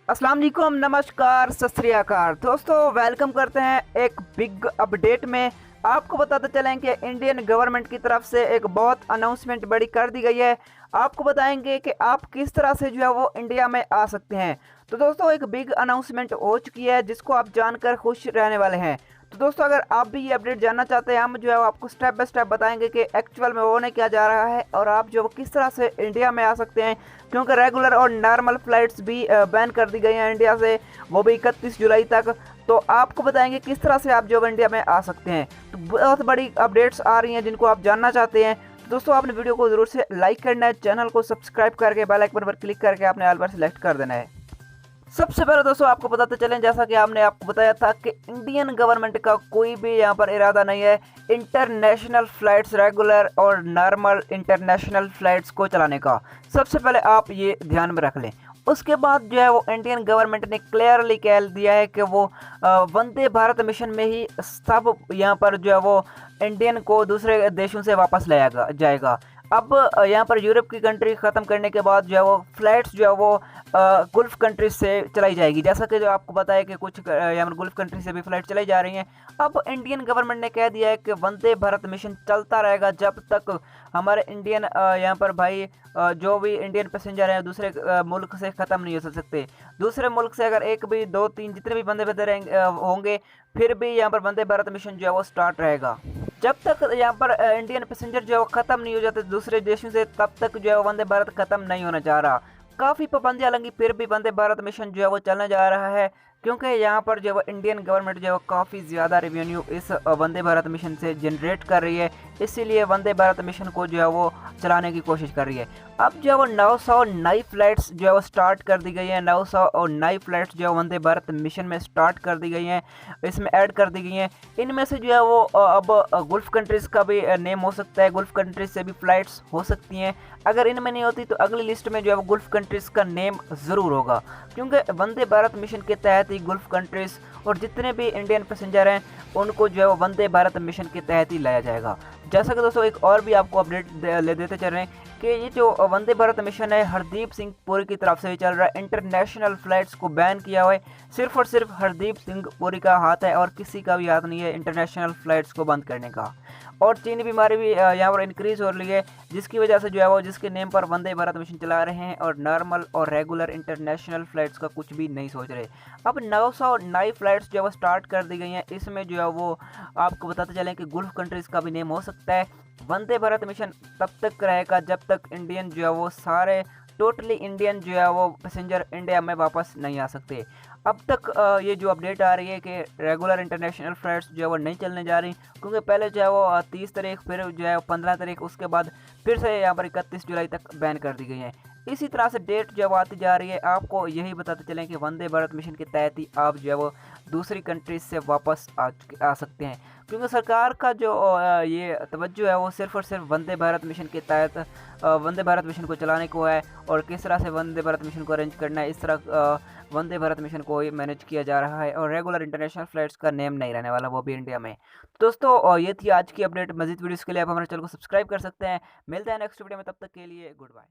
अस्सलाम वालेकुम, नमस्कार, सत श्री अकाल दोस्तों। वेलकम करते हैं एक बिग अपडेट में। आपको बताते चलें कि इंडियन गवर्नमेंट की तरफ से एक बहुत अनाउंसमेंट बड़ी कर दी गई है। आपको बताएंगे कि आप किस तरह से जो है वो इंडिया में आ सकते हैं। तो दोस्तों एक बिग अनाउंसमेंट हो चुकी है जिसको आप जानकर खुश रहने वाले हैं। तो दोस्तों अगर आप भी ये अपडेट जानना चाहते हैं, हम जो है वो आपको स्टेप बाय स्टेप बताएंगे कि एक्चुअल में होने क्या जा रहा है और आप जो किस तरह से इंडिया में आ सकते हैं। क्योंकि रेगुलर और नॉर्मल फ्लाइट्स भी बैन कर दी गई हैं इंडिया से, वो भी 31 जुलाई तक। तो आपको बताएंगे किस तरह से आप जो इंडिया में आ सकते हैं। तो बहुत बड़ी अपडेट्स आ रही हैं जिनको आप जानना चाहते हैं। तो दोस्तों आपने वीडियो को जरूर से लाइक करना है, चैनल को सब्सक्राइब करके बेल आइकन पर क्लिक करके आपने ऑल पर सिलेक्ट कर देना है। सबसे पहले दोस्तों आपको बताते चलें, जैसा कि आपने आपको बताया था कि इंडियन गवर्नमेंट का कोई भी यहाँ पर इरादा नहीं है इंटरनेशनल फ्लाइट्स, रेगुलर और नॉर्मल इंटरनेशनल फ्लाइट्स को चलाने का। सबसे पहले आप ये ध्यान में रख लें। उसके बाद जो है वो इंडियन गवर्नमेंट ने क्लियरली कह दिया है कि वो वंदे भारत मिशन में ही सब यहाँ पर जो है वो इंडियन को दूसरे देशों से वापस लाया जाएगा। अब यहाँ पर यूरोप की कंट्री ख़त्म करने के बाद जो है वो फ्लाइट्स जो है वो गुल्फ कंट्रीज से चलाई जाएगी। जैसा कि जो आपको पता है कि कुछ यहाँ पर गुल्फ कंट्री से भी फ्लाइट चलाई जा रही हैं। अब इंडियन गवर्नमेंट ने कह दिया है कि वंदे भारत मिशन चलता रहेगा जब तक हमारे इंडियन यहाँ पर भाई जो भी इंडियन पैसेंजर हैं दूसरे मुल्क से ख़त्म नहीं हो सकते। दूसरे मुल्क से अगर एक भी, दो, तीन, जितने भी वंदे भारत होंगे, फिर भी यहाँ पर वंदे भारत मिशन जो है वो स्टार्ट रहेगा। जब तक यहाँ पर इंडियन पैसेंजर जो है वो ख़त्म नहीं हो जाते दूसरे देशों से, तब तक जो है वंदे भारत ख़त्म नहीं होना चाह रहा। काफ़ी पाबंदियाँ लगी, फिर भी वंदे भारत मिशन जो है वो चलने जा रहा है। क्योंकि यहाँ पर जो है इंडियन गवर्नमेंट जो है काफ़ी ज़्यादा रेवेन्यू इस वंदे भारत मिशन से जनरेट कर रही है, इसीलिए वंदे भारत मिशन को जो है वो चलाने की कोशिश कर रही है। अब जो है वो 900 नई फ्लाइट्स जो है वो स्टार्ट कर दी गई हैं। 900 और नई फ्लाइट्स जो है वंदे भारत मिशन में स्टार्ट कर दी गई हैं, इसमें ऐड कर दी गई हैं। इनमें से जो है वो अब गुल्फ कंट्रीज़ का भी नेम हो सकता है, गुल्फ कंट्रीज से भी फ्लाइट्स हो सकती हैं। अगर इनमें नहीं होती तो अगली लिस्ट में जो है वो गुल्फ कंट्रीज़ का नेम ज़रूर होगा, क्योंकि वंदे भारत मिशन के तहत ही गुल्फ कंट्रीज़ और जितने भी इंडियन पैसेंजर हैं उनको जो है वो वंदे भारत मिशन के तहत ही लाया जाएगा। जैसा कि दोस्तों एक और भी आपको अपडेट ले देते चल रहे हैं कि ये जो वंदे भारत मिशन है हरदीप सिंह पुरी की तरफ से ही चल रहा है। इंटरनेशनल फ्लाइट्स को बैन किया हुआ है, सिर्फ और सिर्फ हरदीप सिंह पुरी का हाथ है और किसी का भी हाथ नहीं है इंटरनेशनल फ्लाइट्स को बंद करने का। और चीनी बीमारी भी यहाँ पर इंक्रीज हो रही है, जिसकी वजह से जो है वो जिसके नेम पर वंदे भारत मिशन चला रहे हैं और नॉर्मल और रेगुलर इंटरनेशनल फ्लाइट्स का कुछ भी नहीं सोच रहे। अब 900 नई फ्लाइट्स जो है वो स्टार्ट कर दी गई हैं। इसमें जो है वो आपको बताते चलें कि गुल्फ कंट्रीज़ का भी नेम हो सकता है। वंदे भारत मिशन तब तक रहेगा जब तक इंडियन जो है वो सारे टोटली इंडियन जो है वो पैसेंजर इंडिया में वापस नहीं आ सकते। अब तक ये जो अपडेट आ रही है कि रेगुलर इंटरनेशनल फ्लाइट्स जो है वो नहीं चलने जा रही, क्योंकि पहले जो है वो 30 तारीख, फिर जो है 15 तारीख, उसके बाद फिर से यहाँ पर 31 जुलाई तक बैन कर दी गई है। इसी तरह से डेट जब आती जा रही है, आपको यही बताते चलें कि वंदे भारत मिशन के तहत ही आप जो है वो दूसरी कंट्रीज से वापस आ सकते हैं। क्योंकि सरकार का जो ये तवज्जो है वो सिर्फ और सिर्फ वंदे भारत मिशन के तहत वंदे भारत मिशन को चलाने को है और किस तरह से वंदे भारत मिशन को अरेंज करना है, इस तरह वंदे भारत मिशन को ही मैनेज किया जा रहा है और रेगुलर इंटरनेशनल फ्लाइट्स का नेम नहीं रहने वाला, वो भी इंडिया में। तो दोस्तों ये थी आज की अपडेट। मजीद वीडियोज़ के लिए आप हमारे चैनल को सब्सक्राइब कर सकते हैं। मिलते हैं नेक्स्ट वीडियो में, तब तक के लिए गुड बाय।